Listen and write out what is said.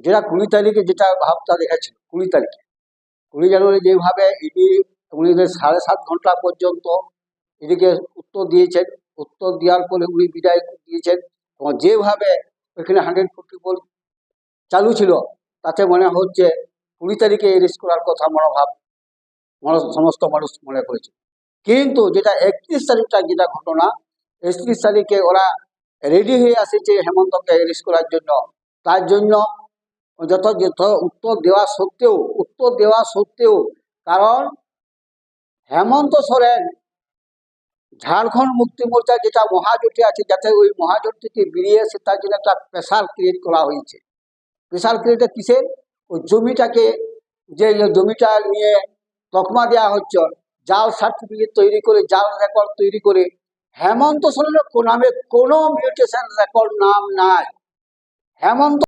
যেটা 20 তারিখে যেটা ভাবটা দেখেছিল, 20 তারিখে 20 জানুয়ারি যেভাবে ইডি উনি 7.5 ঘন্টা পর্যন্ত এদিকে উত্তর দিয়েছেন, উত্তর দেওয়ার পরে উনি বিদায় দিয়েছেন, এবং যেভাবে ওইখানে 100 ফুট চালু ছিল, তাতে মনে হচ্ছে 20 তারিখে অ্যারেস্ট করার কথা মনোভাব সমস্ত মানুষ মনে করেছে। কিন্তু যেটা 31 তারিখটা যেটা ঘটনা, 31 তারিখে ওরা রেডি হয়ে আসেছে হেমন্তকে অ্যারেস্ট করার জন্য। তার জন্য যত যত উত্তর দেওয়া সত্ত্বেও, কারণ হেমন্ত সোরেন ঝাড়খণ্ড মুক্তি মোর্চা যেটা মহাজোটে আছে, যাতে ওই মহাজোট থেকে বেরিয়ে এসে তার জন্য একটা প্রেশার ক্রিয়েট করা হয়েছে। প্রেশার ক্রিয়েটটা কিসের? ওই জমিটাকে, যে জমিটা নিয়ে তকমা দেওয়া হচ্ছে, জাল সার্টিফিকেট তৈরি করে, জাল রেকর্ড তৈরি করে, হেমন্ত সোরেনের নামে কোনো মিউটেশন রেকর্ড নাম নাই। হেমন্ত